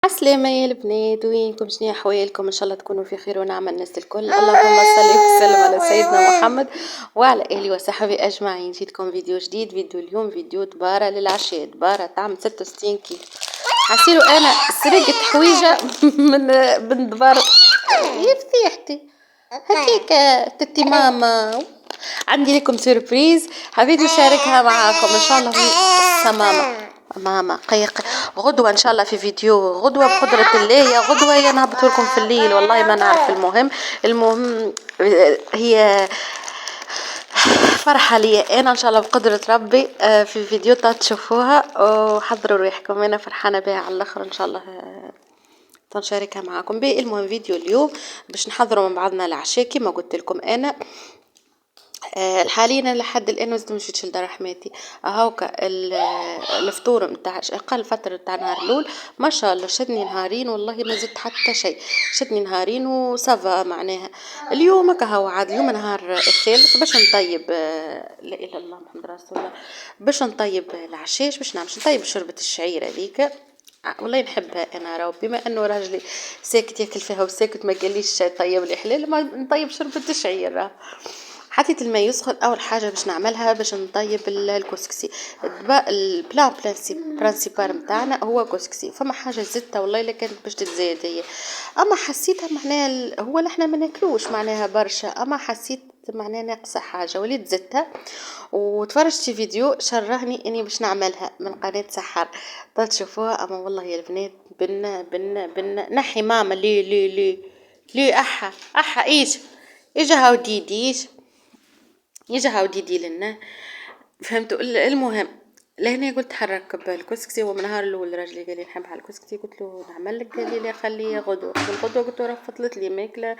عسلامة يا البنات، وينكم؟ شنو احوالكم؟ ان شاء الله تكونوا في خير ونعم الناس الكل. اللهم صل وسلم على سيدنا محمد وعلى اله وصحبه اجمعين. جيتكم فيديو جديد. فيديو اليوم فيديو دبارة للعشاء. دبارة طعم 66 كيلو. حسيلو انا سرقت حويجة من دبارة. يا فتيحتي هكيك تتي ماما، عندي لكم سيربريز حبيت نشاركها معاكم ان شاء الله. ماما قيق غدوة ان شاء الله في فيديو غدوة بقدرة الله. يا غدوة يا نهبط لكم في الليل، والله ما نعرف. المهم هي فرحة لي انا ان شاء الله بقدرة ربي في فيديو تشوفوها وحضروا ريحكم. انا فرحانة بها على الاخر ان شاء الله تنشاركها معاكم. المهم فيديو اليوم باش نحضروا من بعضنا العشاء كما قلت لكم انا. حاليا لحد الان مازلت مشيتش لدار رحماتي. هاوكا الفطور نتاع اقل فتره نتاع نهار الاول ما شاء الله شدني نهارين، والله ما زدت حتى شيء. شدني نهارين وصافا معناها. اليوم هكا هو عاد اليوم نهار الثالث باش نطيب لا اله الا الله محمد رسول الله. باش نطيب العشاش، باش نعمل نطيب شوربه الشعير هذيك. والله نحبها انا، راهو بما انه راجلي ساكت ياكل فيها وساكت ما قاليش طيب لي حلال، ما نطيب شوربه الشعير. راه حطيت الماء يسخن. اول حاجه باش نعملها باش نطيب الكسكسي. البلان برانسيبال نتاعنا هو كسكسي. فما حاجه زدتها والله الا كانت باش تتزاد هي، اما حسيتها معناها هو اللي احنا ما ناكلوش معناها برشا، اما حسيت معناها ناقصه حاجه وليت زدتها. وتفرجت في فيديو شرهني اني باش نعملها من قناه سحر تشوفوها. اما والله يا البنات بنا نحي ماما لي احا ايش اجا هاوديديش يجي هاوديدي لنا. فهمتوا المهم لهنا قلت حرك بالكسكسي. ومن نهار الاول راجلي قال لي نحب على الكسكسي، قلت له نعمل لك، قال لي لا خليه غدوه. الغدوه قلت له فضلت لي ماكله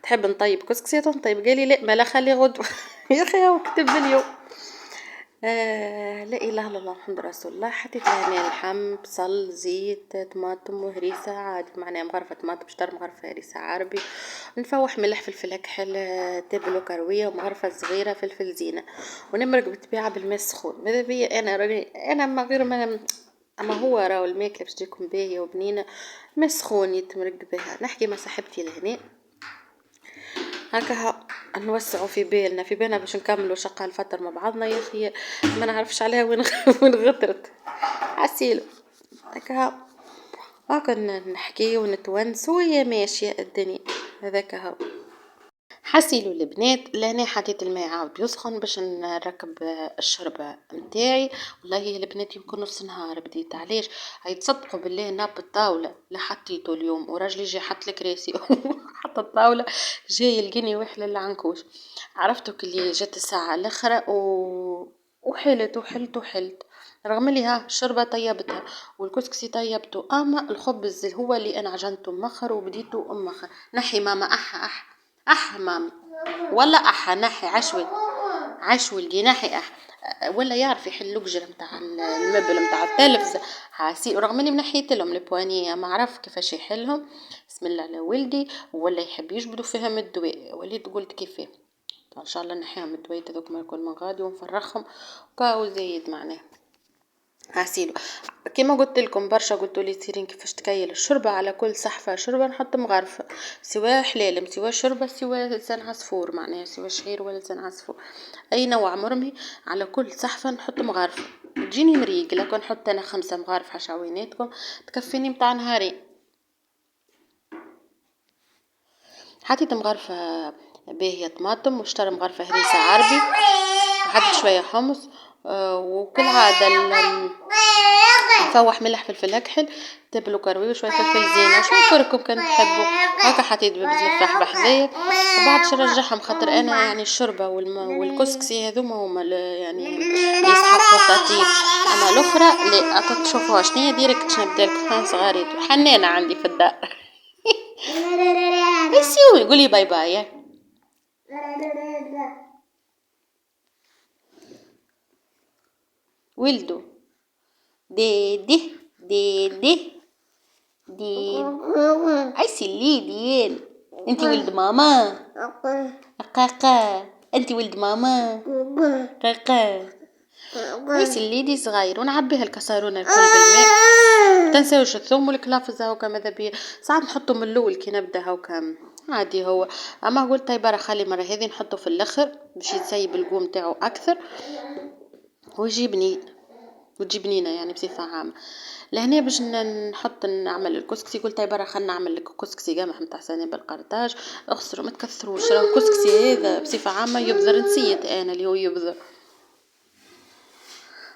تحب نطيب كسكسي تنطيب، قال لي لا ما لا خلي غدوه. يا اخي هو كتب اليوم لا اله الا الله محمد رسول الله. حطيت هنا اللحم بصل زيت طماطم وهريسه عادي معناها مغرفه طماطم شطر مغرفه هريسه عربي، نفوح ملح فلفل اكحل تابل وكرويه ومغرفه صغيره فلفل زينه، ونمرق بالطبيعه بالماء السخون. ماذا بيا انا راني انا ما غير ما اما هو راهو الماكله باش تجيكم باهيه وبنينه ماء سخون يتمرق بها. نحكي مع صاحبتي لهنا هكا نوسعوا في بالنا باش نكملوا شقة الفترة مع بعضنا. يا اخي ما نعرفش عليها وين غطرت عسيلو هكا نحكي ونتونسوا وهي ماشية الدنيا. هذاك هو حسيلو البنات. لهنا حطيت الماء عاود يسخن باش نركب الشربة متاعي. والله يا البنات يمكن نص نهار بديت. علاش هيتصدقوا بالله ناب الطاولة لا حطيته اليوم، وراجلي جاي حط الكراسي حط الطاولة جاي يلقيني وحل العنكوش. عرفتوا كلي جات الساعة الاخرى وحلت رغم اللي الشربة طيبتها والكسكسي طيبته، اما الخبز هو اللي انا عجنته مخر وبديته مخر. نحي ماما اح ماما ولا نحي عشوي الجناحي ولا يعرف يحل القجر نتاع المبل نتاع التلفزة حاسي. رغم اني منحيت لهم البوانيه ما عرف كيفاش يحلهم. بسم الله على ولدي، ولا يحب يجبدوا فيهم الدواء. وليت قلت كيفاه ان شاء الله نحيهم الدواء هذوك ما يكون من غادي ونفرخهم وكاو زايد معناه عسيلو. كما قلت لكم برشا قلتوا لي سيرين كيفاش تكيل الشوربه. على كل صحفه شوربه نحط مغرفه، سواء حلالم سواء شوربه سواء لسان عصفور معناها سواء شعير ولا لسان عصفور اي نوع مرمي. على كل صحفه نحط مغرفه تجيني مريق. لكن نحط انا 5 مغارف حشويناتكم تكفيني متاع نهارين. حطيت مغرفه باهيه طماطم وشطر مغرفه هريسه عربي وحطيت شويه حمص وكل عاده نفوح ملح فلفل اكحل تبلو كروي وشويه فلفل زينه وشويه كركم كان تحبوا. هكا حطيت ببز الفراح بحذايا وبعد نرجعهم خاطر انا يعني الشوربه والكسكسي هذوما يعني يسحقوا التطيب. اما الاخرى لا اكو تشوفوها شنيا ديريكت نبدا لكم صغاريت حنانه عندي في الدار. اسيوي قولي باي باي. ولدو دي اي سلي ديال انتي ولد ماما قاقا انتي ولد ماما قاقا. عيسي الليدي صغير ونعبيها الكسرونه الكل بالماء. تنساوش الثوم والكلافز هاكا ماذا بيا ساعات نحطه من الاول كي نبدا هاكا عادي هو. اما قلت طيب برا خلي مره هذه نحطه في الاخر باش يسيب القوم تاعو اكثر ويجي بنين وتجي بنينه يعني بصفه عامه. لهنا باش نحط نعمل الكسكسي قلت طيب برا خلينا نعمل لك كسكسي قمح نتاع سنه بالقرطاج. اخسروا ما تكثروش راه الكسكسي هذا بصفه عامه يبذر نسيت انا اللي هو يبذر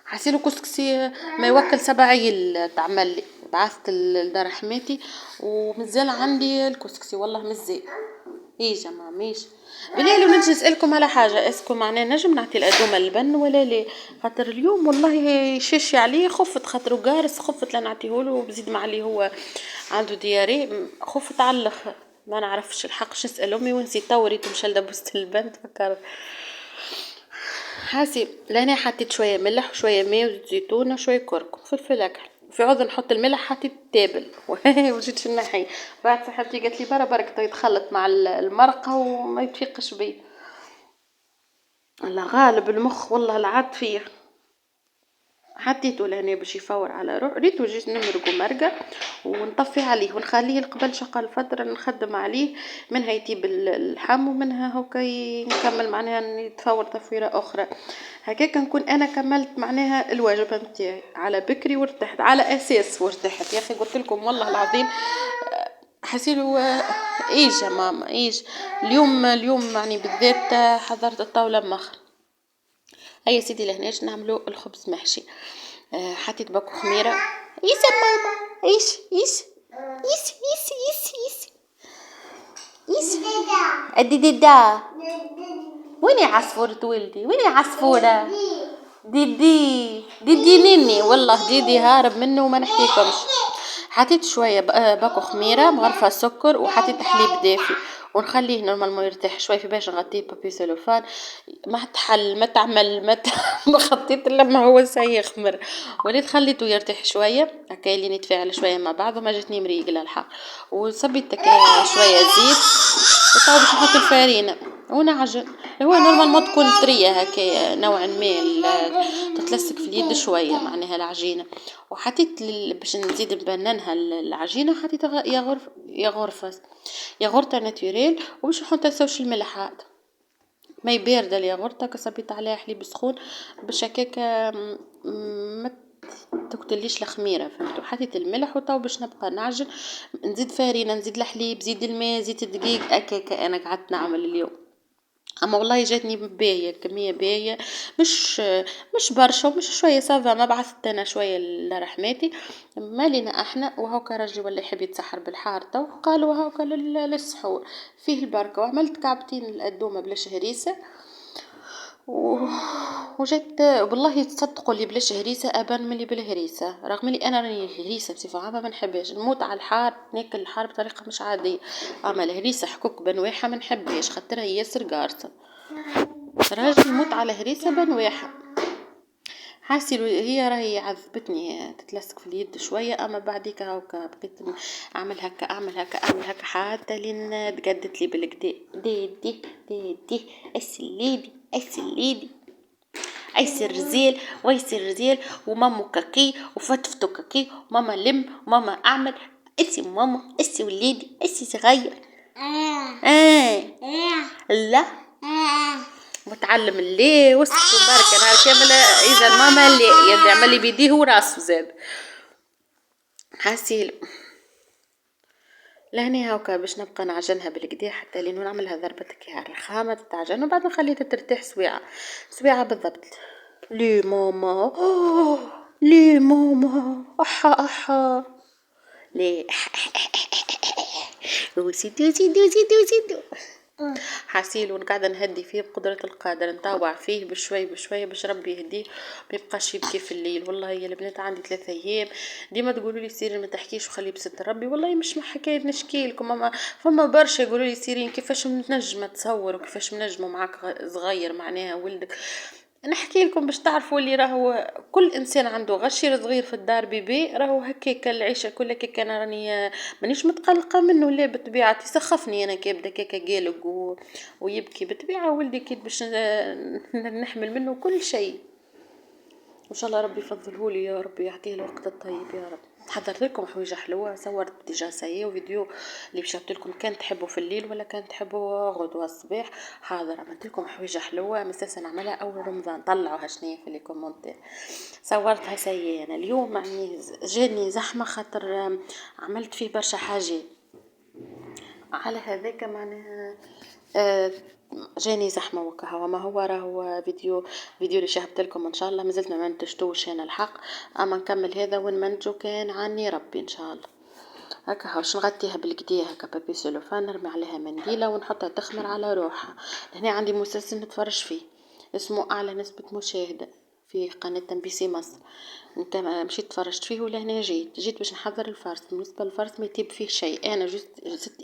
حسيلو كسكسي ما يوكل 7 عيل تعمل لي. بعثت لدار حماتي ومازال عندي الكسكسي والله مازال. ايه جماعه ماشي بلي لو نجي نسالكم على حاجه اسكو معناه نجم نعطي الادومه اللبن ولا لا. خاطر اليوم والله شاشي عليه خفت خاطر قارس خفت لا نعطيهولو وبزيد مع اللي هو عنده دياري خفت على الاخر. ما نعرفش الحق شو نسال امي ونسيت توريت مشى لدبوسه اللبن تفكرت. حاسي لهنا حطيت شويه ملح وشويه ماء وزيت زيتون وشويه كركم فلفل اكل. في عوض نحط الملح حطيت تابل وجيت في الناحيه. بعد صاحبتي قالت لي برا برك يتخلط مع المرقه وما يتفيقش بيه. الله غالب المخ والله العاد فيه. حطيته لهنا باش يفور على روح ريتو جيت نمرقو مرقه ونطفي عليه ونخليه قبل شقال فتره نخدم عليه منها يطيب اللحم ومنها هكا نكمل معناها يتفور تفويره اخرى. هكاك نكون انا كملت معناها الواجب نتاعي على بكري وارتحت على اساس وارتحت يا اخي قلت لكم والله العظيم. حسيلو ايش يا ماما ايش اليوم يعني بالذات حضرت الطاوله مخر. هيا سيدي لهناش نعملو الخبز محشي. حطيت باكو خميره. يس يا ماما ايش يس يس يس يس يس يس الديدا وين يا عصفورة ولدي وين يا عصفورة ديدي نيني والله ديدي هارب منه وما نحكيكمش. حطيت شويه باكو خميره مغرفه سكر وحطيت حليب دافي ونخليه نورمالمون يرتاح شوي في باش نغطيه بابي سيلوفان. ما تحل ما تعمل ما خطيت لما هو سيخمر وليت خليته يرتاح شويه هكا اللي نتفاعل شويه مع بعض وما جاتني مريقله الحق. وصبيت شويه زيت وطاو باش نحط الفارينه ونعجن. هو نورمالمون تكون طريه هكا نوعا ما تتلسك في اليد شويه معناها العجينه. وحطيت باش نزيد نبننها العجينه حطيت ياغورتا ناتوريل وباش نحط سوش الملحات ما بارده الياغورتا كصبيت عليها حليب سخون باش هكاك ما تقتليش الخميره فهمتوا. حطيت الملح وطاو باش نبقى نعجن نزيد فارينه نزيد الحليب زيد الماء زيت الدقيق هكاك انا قعدت نعمل اليوم. اما والله جاتني باهيه كميه باهيه مش برشا ومش شويه صافا. ما بعثت انا شويه لرحماتي مالينا احنا وهاكا راجلي ولا يحب يتسحر بالحار تو قالوا هاكا للسحور فيه البركه. وعملت كعبتين الادومه بلاش هريسه وجدت والله تصدقوا اللي بلاش هريسه ابان من اللي بالهريسه رغم اللي انا راني الهريسه بصفه عامه ما نحبهاش نموت على الحار ناكل الحار بطريقه مش عاديه. اما الهريسه حكوك بنواحه ما نحبهاش خاطرها ياسر قارصه. راجل يموت على هريسه بنواحه حاسي هي راهي عذبتني تتلصق في اليد شويه. اما بعديك هاكا بقيت اعمل هكا اعمل هكا اعمل هكا حتى لين تقدت لي بالكدا دي السليدي ايسر رزيل ويسر رزيل ومامو كاكي وفتفتو كاكي وماما لم وماما اعمل اسي ماما اسي وليدي اسي صغير لا متعلم اللي وسكتوا بركة نهار كامل اذا الماما اللي يدي عمل لي بيديه وراسه زاد حاسيل لهني هاكا باش نبقى نعجنها بالكدا حتى لين نعملها ضربة كيها الرخامة تتعجن وبعد نخليها ترتاح سويعة بالضبط. لي ماما لي ماما احا لي وزيدو حاسيل ونقعد نهدي فيه بقدرة القادر نطاوع فيه بشوي باش ربي يهديه ما يبقاش يبكي في الليل. والله يا البنات عندي 3 ايام ديما تقولوا لي سيري ما تحكيش وخلي بستر ربي. والله مش حكايه نشكي لكم اما فما برشا يقولوا لي سيرين كيفاش نجم تصور وكيفاش نجموا معاك صغير معناها ولدك. نحكي لكم باش تعرفوا اللي راهو كل انسان عنده غشير صغير في الدار بيبي راهو هكاك العيشه كلها كيك. انا راني مانيش متقلقه منه لا بطبيعتي سخفني انا كي يبدا كيكا قالق ويبكي بطبيعه ولدي كي باش نحمل منه كل شيء وان شاء الله ربي يفضله لي يا ربي، يعطيه الوقت الطيب يا رب. حضرت لكم حويجه حلوه، صورت ديجا سايي وفيديو اللي بشرت لكم، كان تحبوا في الليل ولا كان تحبوا غدوه الصباح. حاضر، عملت لكم حويجه حلوه مساسا نعملها اول رمضان، طلعوها شنيا في لي كومونتير. صورتها سايي انا اليوم، يعني جاني زحمه خاطر عملت فيه برشا حاجات على هذاك معناها. آه، جاني زحمة وكهو، ما هو راهو فيديو اللي شاهدت لكم ان شاء الله مازلت ما منتجتوش انا الحق، اما نكمل هذا ونمنتجو كان عني ربي ان شاء الله. هكا هاوش نغطيها بالكدا هكا بابي سولوفان، نرمي عليها منديلة ونحطها تخمر على روحها. هنا عندي مسلسل نتفرج فيه اسمه اعلى نسبة مشاهدة في قناة MBC مصر. انت مشيت تفرجت فيه ولا هنا جيت باش نحضر الفرس. بالنسبه للفرس ما يطيب فيه شيء، انا جست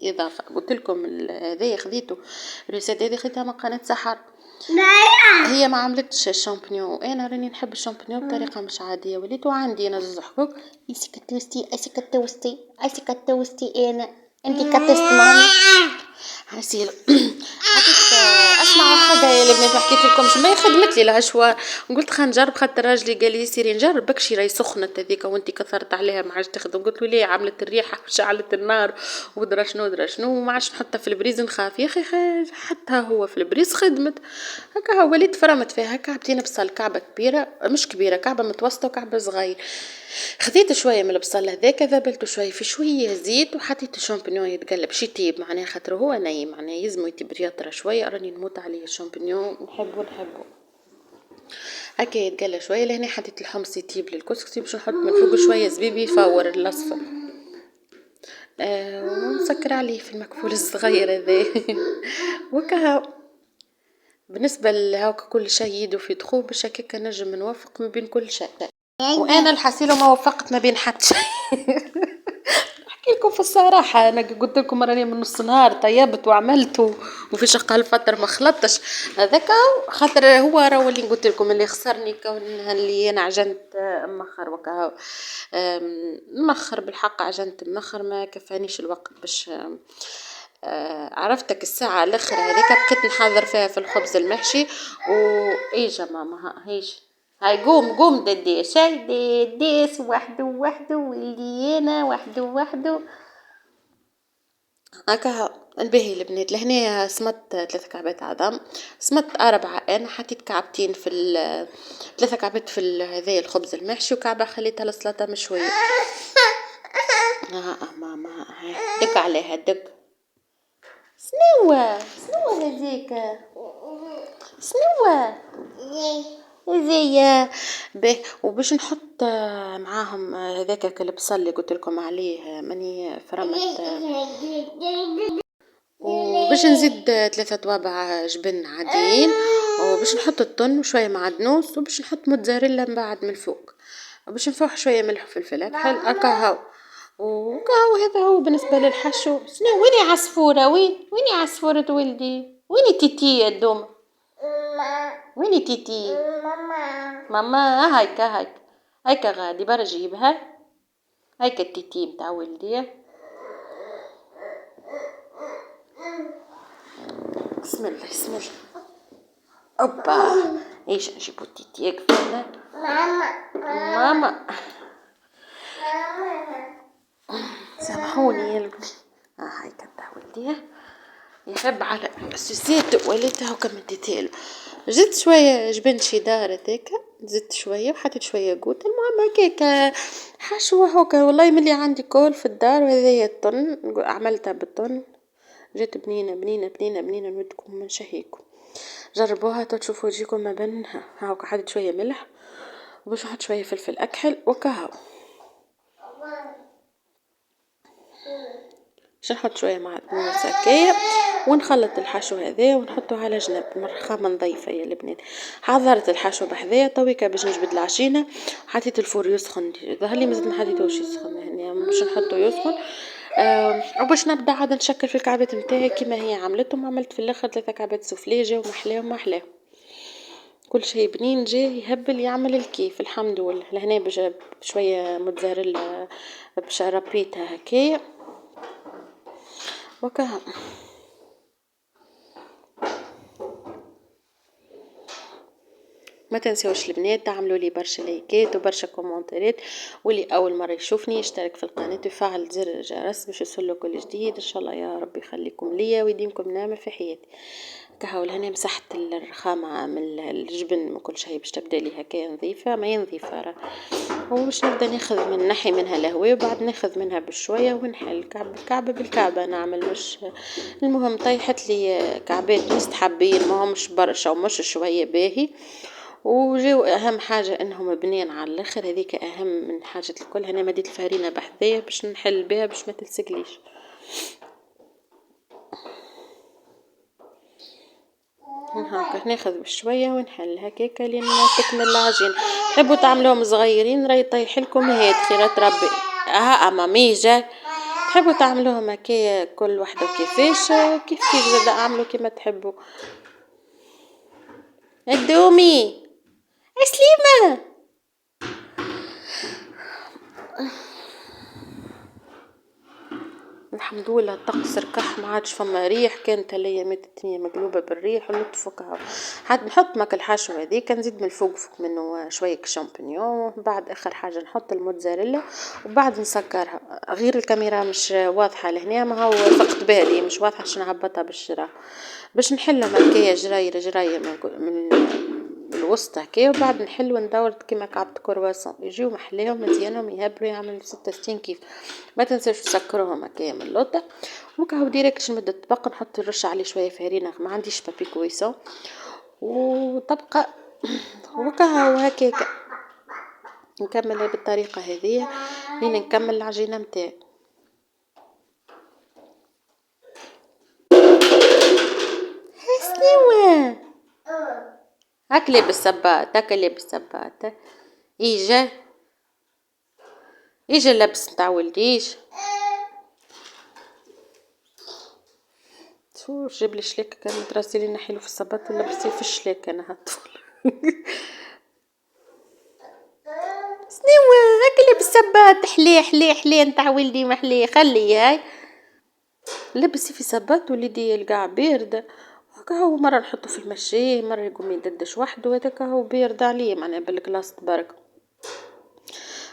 اضافه قلت لكم هذا خذيته الريسيت، هذه خذيتها من قناه سحر. هي ما عملتش الشامبينيون، انا راني نحب الشامبينيون بطريقه مش عاديه، وليتو عندي انا زوز حقوق. ايسي كتوستي انا انت كتست مامي هسيل. حكيت اسمعوا حاجه يا البنات، ما حكيت لكمش ما خدمت لي العشوه، قلت خلينا نجرب خاطر راجلي قال لي سيري نجرب بكشي راهي سخنه هذيك وانت كثرت عليها ما عادش تخدم. قلت له ليه؟ عملت الريحه وشعلت النار ودرا شنو وما عادش نحطها في البريز نخاف يا اخي. حتى هو في البريز خدمت هكا. هو وليت فرمت فيها كعبتين بصل، كعبه كبيره مش كبيره، كعبه متوسطه وكعبه صغير. خذيت شويه من البصل هذاك ذبلته شويه في شويه زيت وحطيت الشامبينيون يتقلب شي يطيب معناها خاطر هو نايم معناها يزمو يطيب رياضه شويه، راني نموت عليه الشامبينيون نحبه هكا يتقلى شويه. لهنا حطيت الحمص يطيب للكسكسي باش نحط من فوق شويه زبيب يفور الاصفر. ونسكر عليه في المكفول الصغير هذا. وكها بالنسبه لهاك كل شيء يدو في دخول باش هكاك نجم نوفق ما بين كل شيء، وانا الحسيله ما وفقت ما بين حتى شيء. نحكي لكم في الصراحه، انا قلت لكم راني من نص نهار طيبت وعملت وفي شقه الفتره ما خلطتش هذاك، خاطر هو راهو اللي قلت لكم اللي خسرني كون اللي انا عجنت مخر وكا. مخر بالحق عجنت مخر ما كفانيش الوقت باش عرفتك الساعه الاخر هذيك بقيت نحضر فيها في الخبز المحشي. وايجا ماما هاي قوم دديش، هاي دديس وحده واللي انا وحده هكا. الباهي البنات لهنا سمت 3 كعبات عظم، سمت 4 انا حطيت كعبتين في 3 كعبات في هذايا الخبز المحشي وكعبه خليتها للسلطه مشويه. ماما دق عليها دق. شنو هذيك؟ شنو زي به. وباش نحط معاهم هذاك البصل اللي قلت لكم عليه ماني فرمت. وباش نزيد 3 توابع جبن عاديين، وباش نحط الطن وشويه معدنوس، وباش نحط موتزاريلا من بعد من الفوق، وباش نفوح شويه ملح وفلفل اكحل اكاهو. وكاهو هذا هو بالنسبه للحشو. شنو ويني عصفوره؟ ويني عصفوره ولدي؟ ويني تيتي يا دوم؟ ويني تيتي؟ ماما هايكا غادي برا جيبها. هايكا التيتي متاع ولدي. بسم الله اوبا. ايش نجيبو التيتي يكفينا ماما سامحوني يا البنات. هايكا متاع ولدي يحب على السوسيت وليتها وكم اديتيله. زدت شويه جبن شيدار هذاك، زدت شويه وحطيت شويه قوت. المهم هكاك حشوه هكا والله ملي عندي كول في الدار. وهذايا الطن عملتها بالطن جات بنينه نودكم من شهيكم جربوها تشوفوا تجيكم ما بين. هاكا حطيت شويه ملح وباش نحط شويه فلفل اكحل وكهو. باش نحط شويه معدنوس هكايا ونخلط الحشو هذا ونحطه على جنب مرخامه نظيفه يا البنات. حضرت الحشو بحذايا تويكا باش نجبد العجينه. حطيت الفور يسخن، ظهر لي مازال ما حطيتوش يسخن هنا باش نحطه يسخن. وباش نبدا عاد نشكل في الكعبات نتاعي كيما هي عملتهم. عملت في الاخر 3 كعبات سوفلي جاو محلاهم كل شيء بنين جاي يهبل يعمل الكيف الحمد لله. لهنا بشويه موتزاريلا باش ربيتها هكايا وكها. ما تنسوش البنات تعملوا لي برشا لايكات وبرشا كومنتات، واللي اول مره يشوفني يشترك في القناه ويفعل زر الجرس باش يوصله كل جديد ان شاء الله. يا رب يخليكم ليا ويديمكم نعمه في حياتي. كهو هنا مسحت الرخامه من الجبن من كل شيء باش تبدا لي هكا نظيفه ما نظيفه راه. وباش نبدا ناخذ من نحي منها الهواء وبعد ناخذ منها بشويه ونحل كعبه بالكعبه نعمل. مش المهم طيحت لي كعبات مستحبين ما همش برشا ومش شويه باهي، وجاو اهم حاجه انهم بنين على الاخر، هذيك اهم من حاجه الكل. هنا مديت الفارينه بحذايا باش نحل بها باش ما تلسقليش. هاكا ناخذ بشويه ونحل هكاكا لين تكمل العجين. تحبوا تعملوهم صغيرين راهي يطيح لكم هاد خيرات ربي. ها مامي جاي. تحبوا تعملوهم هكايا كل وحده كيفاش كيف زاد اعملوا كيما تحبوا. الدومي سليمه. الحمد لله الطقس ركح ما عادش فما ريح، كانت الايامات الدنيا مقلوبه بالريح ولطفك هاو. حد نحط ماك الحشو هذيك نزيد من الفوق فوق منه شويه شامبينيون، بعد اخر حاجه نحط الموتزاريلا وبعد نسكرها. غير الكاميرا مش واضحه لهنا ما هو فقت بالي مش واضحه عشان نهبطها بالشرا باش نحلها مكيه جراير جراير من الوسط هكا، وبعد نحل وندور كيما كعبة كرواسون يجيو محليهم مزيانهم يهبروا يعملوا 66 كيف. ما تنساوش تسكروهم هكايا من اللوطه وكاو ديريكت نمد الطبق نحط الرش عليه شويه فرينه ما عنديش بابي كويسون وطبقه وكاو هكاك نكمل بالطريقه هذه لين نكمل العجينه نتاعي. سنيوه اكلي بالسبات اكلي بالسبات. اجا لبس نتاع ولديش شو جيب لي شليك كان تراسلي نحيلو في السبات ولا بصي في الشليك انا هالطفل. سنيوه اكلي بالسبات حليه حليه حليه نتاع ولدي محليه خلي هاي لبسي في سبات وليدي يلقى بارد هو مرة نحطه في المشي مرة يقوم يددش وحده هذاك هو بارد عليه معناها بالكلاس تبارك.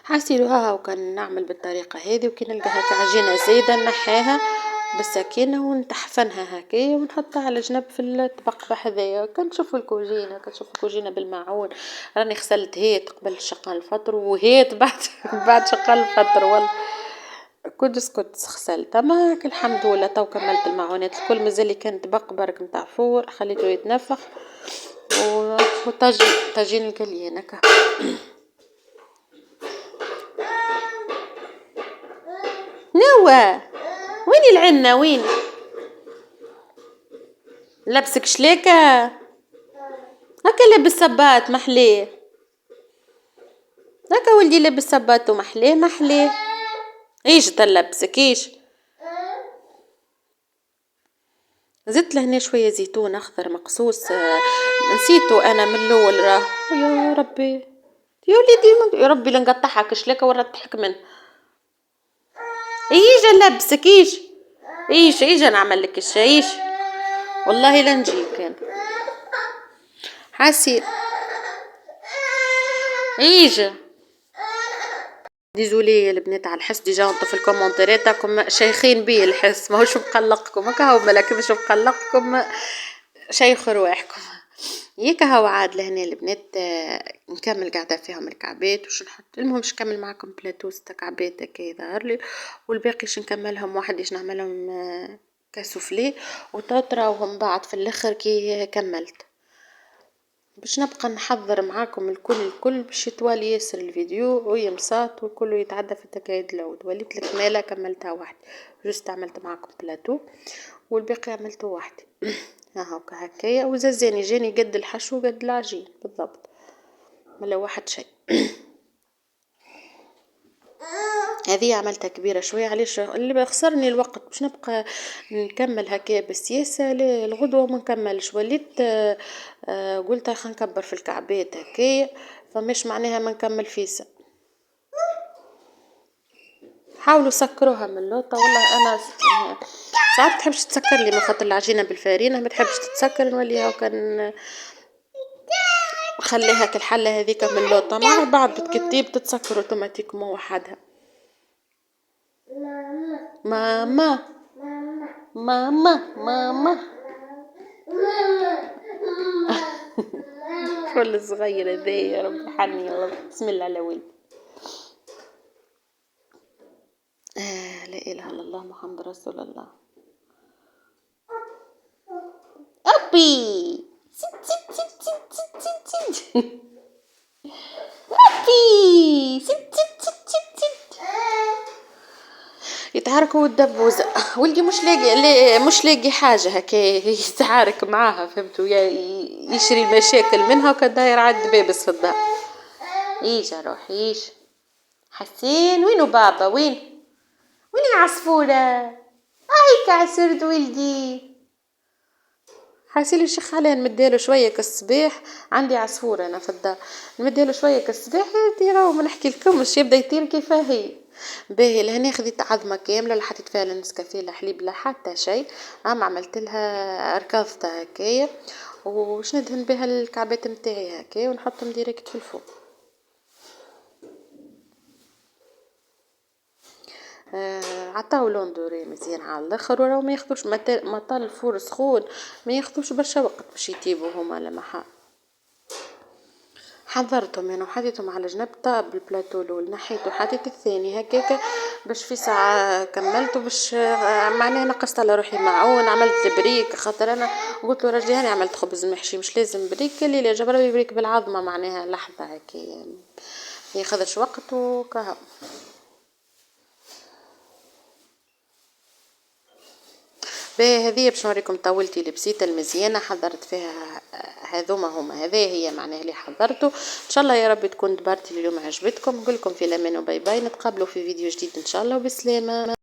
حاسيلو ها وكان نعمل بالطريقة هذه وكي نلقى هكا عجينة زايدة نحيها بالسكينة ونتحفنها هكايا ونحطها على جنب في الطبق بحذايا. كنشوفوا الكوجينة بالمعون راني غسلت هيت قبل شقال الفطر وهيت بعد شقال الفطر والله كنت غسلت اما الحمد لله تو كملت المعونات الكل. مازال كان طبق برك نتاع فور خليته يتنفخ وطاجين القليان هكا. نوا وين العنة وين لبسك شليكة هكا لابس سبات محليه هكا ولدي لابس سبات محليه ايش تلبسك ايش زدت لهنا شويه زيتون اخضر مقصوص نسيته انا من الاول راه يا ربي يا وليدي يا ربي لنقطعها شليكة ورا تضحك منه. ايش لبسك ايش نعمل لك ايش والله لا نجيك انا حاسي ايش ديزولي البنات على الحس ديجا انتو في الكومنتيرات تاعكم شيخين بيه الحس ماهوش مقلقكم هكا هو ملاك مش مقلقكم شيخ رواحكم. ياك هو عاد لهنا البنات نكمل قاعده فيهم الكعبات وش نحط المهم باش نكمل معكم بلاتو 6 كعبات هكا يظهر لي والباقي باش نكملهم واحد نعملهم كاسوفلي وتراوهم بعد في الاخر كي كملت باش نبقى نحضر معاكم الكل باش يطوال ياسر الفيديو ويمساط والكل يتعدى في التكايد العود. وليت الكمالة كملتها وحدي جست عملت معاكم بلاتو والباقي عملته وحدي. هاكا هكايا وزازاني جاني قد الحشو قد العجين بالضبط ولا واحد شيء. هذه عملتها كبيرة شوية علاش اللي بيخسرني الوقت باش نبقى نكمل هكا بالسياسة الغدوة ما نكملش وليت قلت خلينا نكبر في الكعبات هكايا فمش معناها ما نكمل فيسا. حاولوا سكروها من اللوطة والله أنا ساعات تحبش تسكر لي من خاطر العجينة بالفارينة ما تحبش تتسكر نوليها وكان خليها كالحلة هذيك من لوطة مع بعض بتكتيب تتسكر اوتوماتيكمون وحدها. ماما ماما ماما كل صغير ذي يا رب حني الله. بسم الله على ولد. لا اله الا الله محمد رسول الله. أبي سيت سيت سيت سيت سيت سيت سيت. أبي سيت سيت سيت سيت سيت. يتعاركوا والدبوز ولدي مش لاقي حاجة هكا يتعارك معاها فهمتوا يشري المشاكل منها وكان داير عاد بابس في الدار. ايش اروح ايش حسين وينو بابا وين يا عصفورة هايك عسرد ولدي. حاسيلي الشيخ عليه نمديله شويه كالصباح. عندي عصفوره انا في الدار نمديله شويه كالصباح يديروا ما نحكي لكم مش يبدا يطير كيفاه هي. باهي لهنا خذيت عظمه كامله لا حطيت فيها لا نسكافيه لا حليب لا حتى شيء. عملت لها ركضتها هكايا وش ندهن بها الكعبات نتاعي هكايا ونحطهم ديريكت في الفوق. عطاو لون دوري مزيان على الاخر وراو ما ياخذوش مطال الفور سخون ما ياخذوش برشا وقت باش يطيبوا هما لمحا. حضرتهم انا وحطيتهم على جنب طاب البلاطو الاول نحيته حطيت الثاني هكاك باش في ساعه كملته باش معناها نقصت على روحي معون عملت البريك خاطر انا قلت له رجلي هاني عملت خبز محشي مش لازم بريك اللي لا جبر بريك بالعظمه معناها لحظه هكا ما ياخذش وقت وكهو. باهي هذه باش نوريكم طاولتي البسيطه المزيانه حضرت فيها هذوما هما هذا هي معناها اللي حضرته ان شاء الله يا رب تكون دبرتي اليوم عجبتكم. نقول لكم في الامان وباي باي نتقابلوا في فيديو جديد ان شاء الله وبسلامه.